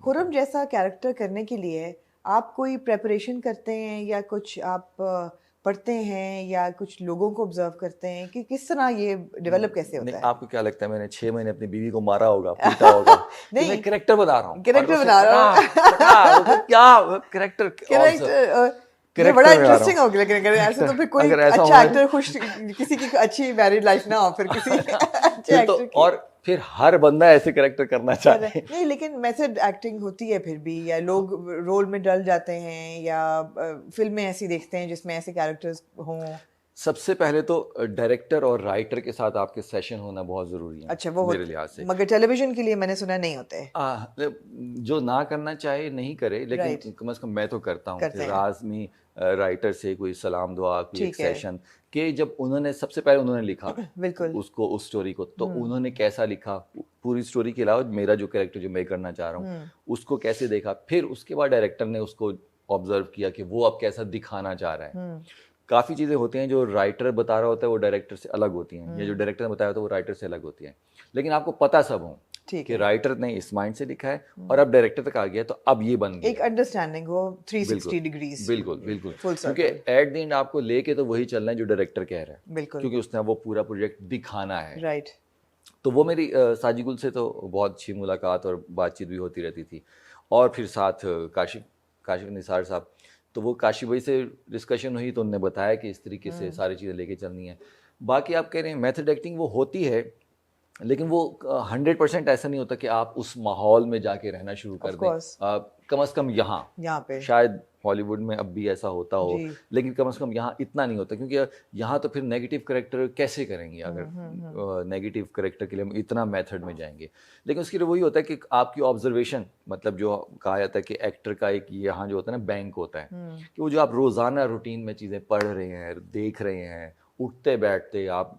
खुर्रम जैसा कैरेक्टर करने के लिए आप कोई प्रेपरेशन करते हैं या कुछ आप पढ़ते हैं या कुछ लोगों को ऑब्जर्व करते हैं कि किस तरह ये डेवलप कैसे नहीं, होता है? आपको क्या लगता है मैंने 6 महीने अपनी बीवी को मारा होगा, पीटा होगा कि मैं नहीं, कैरेक्टर बना रहा हूँ? कैरेक्टर बना रहा हूँ। क्या कैरेक्टर कैरेक्टर ये बड़ा इंटरेस्टिंग हो गया। लेकिन ऐसे तो फिर कोई अगर ऐसा अच्छा होगा एक्टर खुश, किसी की अच्छी मैरिड लाइफ ना हो फिर किसी अच्छे फिर तो एक्टर की। और फिर हर बंदा ऐसे कैरेक्टर करना चाहता है। नहीं, लेकिन मेथड एक्टिंग होती है फिर भी, या लोग रोल में डल जाते हैं, या फिल्में ऐसी देखते हैं जिसमें ऐसे कैरेक्टर्स हों। सबसे पहले तो डायरेक्टर और राइटर के साथ आपके सेशन होना बहुत ज़रूरी है। अच्छा, वो मेरे लिहाज से। मगर टेलीविजन के लिए मैंने सुना नहीं होते हैं। जो ना करना चाहे नहीं करे, लेकिन राइट, कम से कम मैं तो करता हूँ करते कि हैं। राजमी राइटर से कोई सलाम दुआ कोई एक ठीक है। सेशन कि जब उन्होंने सबसे पहले उन्होंने लिखा बिल्कुल। उसको उस स्टोरी को, तो उन्होंने कैसा लिखा पूरी स्टोरी के अलावा मेरा जो कैरेक्टर जो मैं करना चाह रहा हूँ उसको कैसे देखा, फिर उसके बाद डायरेक्टर ने उसको ऑब्जर्व किया कि वो अब कैसा दिखाना चाह रहा है। काफ़ी चीज़ें होती हैं जो राइटर बता रहा होता है वो डायरेक्टर से अलग होती हैं, या जो डायरेक्टर ने बताया होता है वो राइटर से अलग होती हैं। लेकिन आपको पता सब हो कि राइटर ने इस माइंड से लिखा है और अब डायरेक्टर तक आ गया, तो अब ये बन गया एक अंडरस्टैंडिंग हो 360 डिग्रीज। बिल्कुल बिल्कुल, फुल क्योंकि सर्कल। एट द एंड आपको लेके तो वही चलना है जो डायरेक्टर कह रहा है, बिल्कुल। क्योंकि उसने वो पूरा प्रोजेक्ट दिखाना है। राइट। तो वो मेरी साजिगुल से तो बहुत अच्छी मुलाकात और बातचीत भी होती रहती थी। और फिर साथ काशिफ निसार साहब, तो वो काशिफ भाई से डिस्कशन हुई तो उन्होंने बताया कि इस तरीके से सारी चीज़ें लेके चलनी है। बाकी आप कह रहे हैं मेथड एक्टिंग वो होती है, लेकिन वो 100% ऐसा नहीं होता कि आप उस माहौल में जाके रहना शुरू कर दें। कम से कम यहाँ पे शायद हॉलीवुड में अब भी ऐसा होता हो, लेकिन कम से कम यहाँ इतना नहीं होता, क्योंकि यहाँ तो फिर नेगेटिव करेक्टर कैसे करेंगे अगर नेगेटिव करेक्टर के लिए हम इतना मेथड में जाएंगे। लेकिन उसके लिए वही होता है कि आपकी ऑब्जर्वेशन, मतलब जो कहा जाता है कि एक्टर का एक यहाँ जो होता है ना बैंक होता है, कि वो जो आप रोज़ाना रूटीन में चीज़ें पढ़ रहे हैं, देख रहे हैं, उठते बैठते आप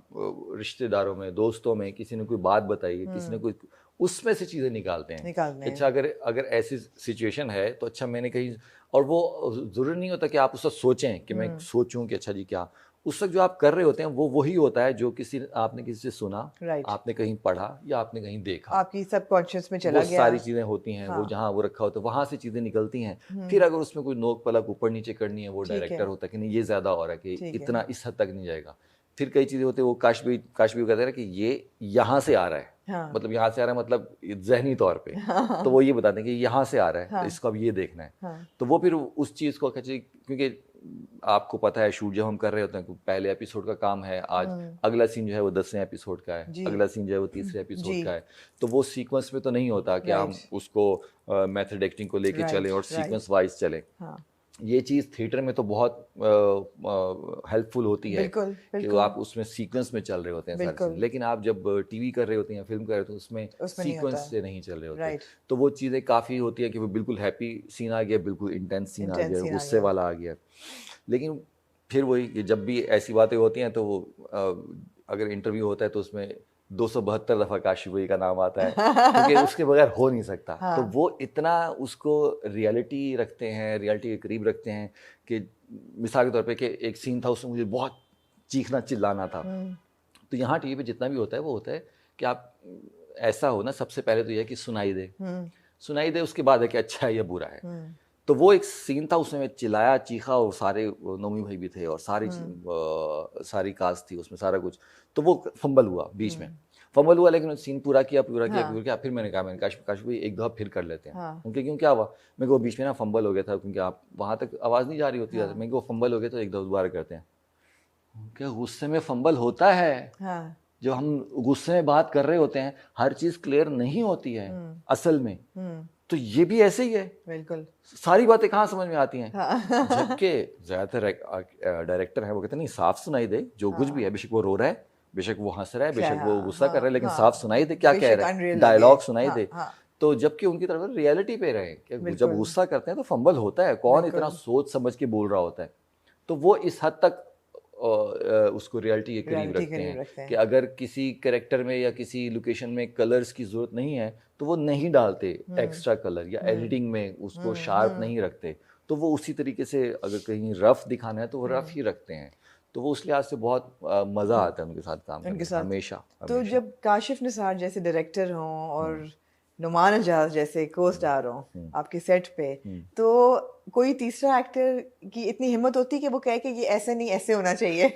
रिश्तेदारों में, दोस्तों में, किसी ने कोई बात बताई है, किसी ने कोई, उसमें से चीज़ें निकालते हैं। अच्छा, अगर ऐसी सिचुएशन है तो अच्छा मैंने कहीं, और वो ज़रूरी नहीं होता कि आप उस वक्त सोचें कि मैं सोचूं कि अच्छा जी क्या, उस वक्त जो आप कर रहे होते हैं वो वही होता है जो आपने किसी से सुना, आपने कहीं पढ़ा या आपने कहीं देखा, आपकी सबकॉन्शियस में चला गया। सारी चीज़ें होती हैं। वो जहाँ वो रखा होता है वहाँ से चीज़ें निकलती हैं। फिर अगर उसमें कोई नोक पलक ऊपर नीचे करनी है, वो डायरेक्टर होता है कि नहीं ये ज़्यादा हो रहा है, कि इतना इस हद तक नहीं जाएगा। फिर कई चीज़ें होती है, वो काश भी कहते हैं कि ये यहाँ से आ रहा है, मतलब यहाँ से आ रहा है, मतलब जहनी तौर पे तो वो ये बताते हैं कि यहाँ से आ रहा है, तो इसको अब ये देखना है। तो वो फिर उस चीज़ को, क्योंकि आपको पता है शूट जब हम कर रहे होते हैं, पहले एपिसोड का काम है, आज अगला सीन जो है वो 10वें एपिसोड का है, अगला सीन जो है वो 3रे एपिसोड का है, तो वो सीक्वेंस में तो नहीं होता कि हम उसको मेथड एक्टिंग को लेके चलें और सीक्वेंस वाइज चलें। ये चीज़ थिएटर में तो बहुत हेल्पफुल होती है कि आप उसमें सीक्वेंस में चल रहे होते हैं सारी चीज़ें, लेकिन आप जब टीवी कर रहे होते हैं, फिल्म कर रहे होते हैं, उसमें सीक्वेंस से नहीं चल रहे होते। तो वो चीज़ें काफ़ी होती है कि वो बिल्कुल हैप्पी सीन आ गया, बिल्कुल इंटेंस सीन आ गया, गुस्से वाला आ गया। लेकिन फिर वही, जब भी ऐसी बातें होती हैं तो वो अगर इंटरव्यू होता है तो उसमें 272 दफ़ा काशिफ भाई का नाम आता है, क्योंकि उसके बगैर हो नहीं सकता। तो वो इतना उसको रियलिटी रखते हैं, रियलिटी के करीब रखते हैं कि मिसाल के तौर पे कि एक सीन था उसमें मुझे बहुत चीखना चिल्लाना था। तो यहाँ टीवी पे जितना भी होता है वो होता है कि आप ऐसा हो ना, सबसे पहले तो यह है कि सुनाई दे, उसके बाद है कि अच्छा है या बुरा है। तो वो एक सीन था, उसमें चिल्लाया, चीखा, और सारे नोमी भाई भी थे और सारी कास्ट थी उसमें, सारा कुछ। तो वो फंबल हुआ, बीच में फंबल हुआ, लेकिन सीन पूरा किया। फिर मैंने कहा काशिफ भाई एक दफ़ा फिर कर लेते हैं। उनके क्यों क्या हुआ? मैं वो बीच में ना फंबल हो गया था, क्योंकि आप वहाँ तक आवाज़ नहीं जा रही होती। मैं वो फंबल हो गया तो एक दफ़ा दोबारा करते हैं। क्या गुस्से में फंबल होता है? जब हम गुस्से में बात कर रहे होते हैं हर चीज़ क्लियर नहीं होती है असल में, तो ये भी ऐसे ही है। बिल्कुल, सारी बातें कहाँ समझ में आती हैं। जबकि ज़्यादातर डायरेक्टर हैं वो कहते हैं नहीं, साफ सुनाई दे जो कुछ भी है, बेशक वो रो रहा है, बेशक वो हंस रहा है, बेशक वो गुस्सा कर रहा है, लेकिन साफ सुनाई दे क्या कह रहा है, डायलॉग सुनाई दे। तो जबकि उनकी तरफ रियलिटी पे रहे कि जब गुस्सा करते हैं तो फंबल होता है, कौन इतना सोच समझ के बोल रहा होता है। तो वो इस हद तक उसको रियलिटी के करीब रखते हैं कि अगर किसी कैरेक्टर में या किसी लोकेशन में कलर्स की ज़रूरत नहीं है तो वो नहीं डालते एक्स्ट्रा कलर, या एडिटिंग में उसको शार्प नहीं रखते। तो वो उसी तरीके से अगर कहीं रफ दिखाना है तो वो रफ ही रखते हैं। तो वो उस लिहाज से बहुत मज़ा आता है उनके साथ काम करने में हमेशा। तो जब काशिफ निसार जैसे डायरेक्टर हों और नुमान एजाज जैसे को स्टार हो आपके सेट पे, तो कोई तीसरा एक्टर की इतनी हिम्मत होती है कि वो कहे कि ये ऐसे नहीं, ऐसे होना चाहिए?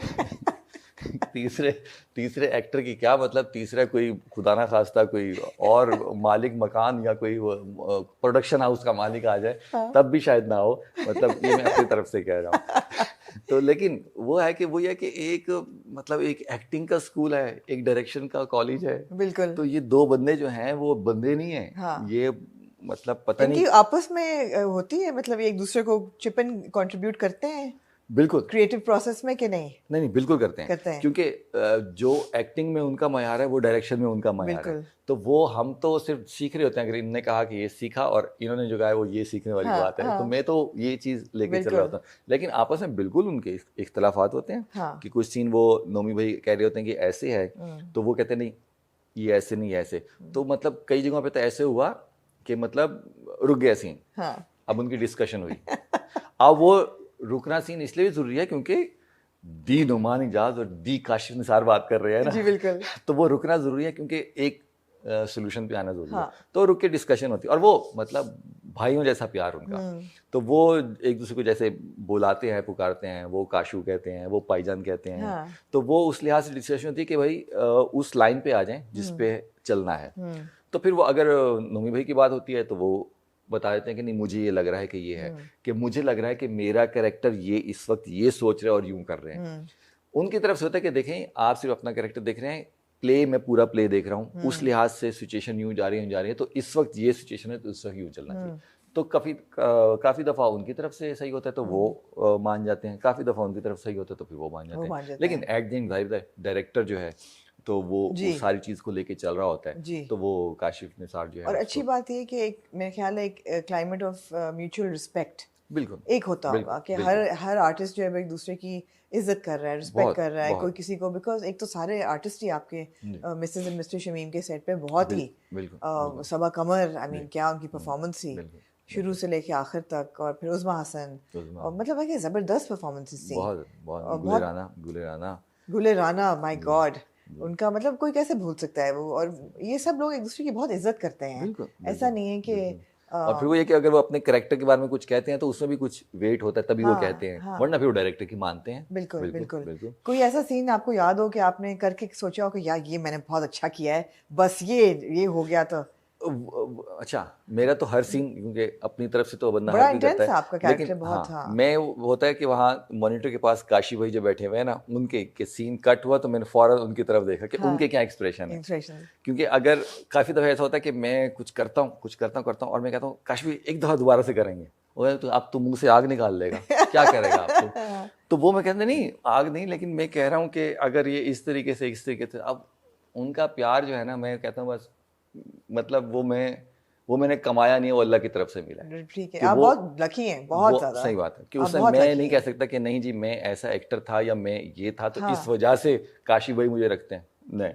तीसरे एक्टर की क्या मतलब, तीसरा कोई खुदा ना खास्ता कोई और मालिक मकान या कोई प्रोडक्शन हाउस का मालिक आ जाए, हाँ। तब भी शायद ना हो, मतलब ये मैं अपनी तरफ से कह रहा हूँ। तो लेकिन वो है कि वो ये कि एक मतलब एक एक्टिंग का स्कूल है, एक डायरेक्शन का कॉलेज है। बिल्कुल। तो ये दो बंदे जो हैं वो बंदे नहीं हैं। हाँ। ये मतलब पता इनकी नहीं आपस में होती है, मतलब एक दूसरे को चिप इन कंट्रीब्यूट करते हैं बिल्कुल क्रिएटिव प्रोसेस में कि नहीं? नहीं बिल्कुल करते करते हैं। क्योंकि जो एक्टिंग में उनका मयार है वो डायरेक्शन में उनका मयार है। बिल्कुल। तो वो हम तो सिर्फ सीख रहे होते हैं। अगर इन्होंने कहा कि ये सीखा और इन्होंने जो कहा है वो ये सीखने वाली हाँ, बात है, तो हाँ। मैं तो ये चीज़ लेके चल बिल्कुल। रहा होता हूँ। लेकिन आपस में बिल्कुल उनके इख्तलाफात होते हैं। हाँ। कि कुछ सीन वो नोमी भाई कह रहे होते हैं कि ऐसे है, तो वो कहते नहीं ये ऐसे नहीं ऐसे। तो मतलब कई जगहों पे तो ऐसे हुआ कि मतलब रुक गया सीन। हाँ। अब उनकी डिस्कशन हुई। अब वो रुकना सीन इसलिए भी जरूरी है क्योंकि दी नुमान इजाज और दी काशिफ निसार बात कर रहे हैं ना। जी बिल्कुल। तो वो रुकना जरूरी है क्योंकि एक सोल्यूशन पे आना जरूरी हाँ। है। तो रुक के डिस्कशन होती है और वो मतलब भाइयों जैसा प्यार उनका। तो वो एक दूसरे को जैसे बुलाते हैं, पुकारते हैं, वो काशू कहते हैं, वो पाईजान कहते हैं। हाँ। तो वो उस लिहाज से डिस्कशन होती है कि भाई उस लाइन पे आ जाएं जिस पे चलना है। तो फिर वो अगर नोमी भाई की बात होती है तो वो बता देते हैं कि नहीं मुझे ये लग रहा है कि ये है, कि मुझे लग रहा है कि मेरा कैरेक्टर ये इस वक्त ये सोच रहा है और यूं कर रहे हैं। उनकी तरफ से होता है कि देखें आप सिर्फ अपना कैरेक्टर देख रहे हैं, प्ले मैं पूरा प्ले देख रहा हूँ, उस लिहाज से सिचुएशन यूं जा रही है, तो इस वक्त ये सिचुएशन है तो इस वक्त यूं चलना चाहिए। तो काफ़ी दफ़ा उनकी तरफ से सही होता है तो वो मान जाते हैं, काफ़ी दफ़ा उनकी तरफ सही होता है तो फिर वो मान जाते हैं। लेकिन एट द एंड जाहिर डायरेक्टर जो है तो वो सारी चीज़ को लेके चल रहा होता है। तो वो काशिफ निसार जो है। और अच्छी बात ये कि एक मेरे ख्याल है एक क्लाइमेट ऑफ म्यूचुअल रिस्पेक्ट बिल्कुल एक होता होगा कि हर आर्टिस्ट जो है एक दूसरे की इज्जत कर रहा है, रिस्पेक्ट कर रहा है कोई किसी को। बिकॉज एक तो सारे आर्टिस्ट ही आपके मिसेस एंड मिस्टर शमीम के सेट पे बहुत ही सबा कमर, आई मीन क्या उनकी परफॉर्मेंस थी शुरू से लेके आखिर तक। और फिर उज़मा हसन, और मतलब है कि ज़बरदस्त परफॉर्मेंसेस थी। गुले राना, माय गॉड, उनका मतलब कोई कैसे भूल सकता है वो। और ये सब लोग एक दूसरे की बहुत इज्जत करते हैं। ऐसा नहीं है कि और फिर वो ये कि अगर वो अपने कैरेक्टर के बारे में कुछ कहते हैं तो उसमें भी कुछ वेट होता है तभी वो कहते हैं, वरना फिर वो डायरेक्टर की मानते हैं। बिल्कुल। कोई ऐसा सीन आपको याद हो कि आपने करके सोचा हो कि यार ये मैंने बहुत अच्छा किया है, बस ये हो गया? तो अच्छा, मेरा तो हर सीन क्योंकि अपनी तरफ से तो बंदा बड़ा हर भी करता है, आपका कैरेक्टर लेकिन बहुत। हाँ, मैं होता है कि वहाँ मॉनिटर के पास काशी भाई जो बैठे हुए हैं ना, उनके के सीन कट हुआ तो मैंने फौरन उनकी तरफ देखा कि उनके क्या एक्सप्रेशन है। क्योंकि अगर काफ़ी दफ़ा ऐसा होता है कि मैं कुछ करता हूँ और मैं कहता हूँ काशी भाई एक दफ़ा दोबारा से करेंगे, तो अब तो मुंह से आग निकाल लेगा, क्या करेगा आप? तो वो मैं कहते नहीं आग नहीं, लेकिन मैं कह रहा हूँ कि अगर ये इस तरीके से अब उनका प्यार जो है ना, मैं कहता हूँ बस मतलब वो मैंने कमाया नहीं है, वो अल्लाह की तरफ से मिला है। ठीक है, आप बहुत लकी हैं, बहुत ज़्यादा। सही बात है कि उसमें मैं नहीं कह सकता कि नहीं जी मैं ऐसा एक्टर था या मैं ये था तो इस वजह से काशी भाई मुझे रखते हैं, नहीं।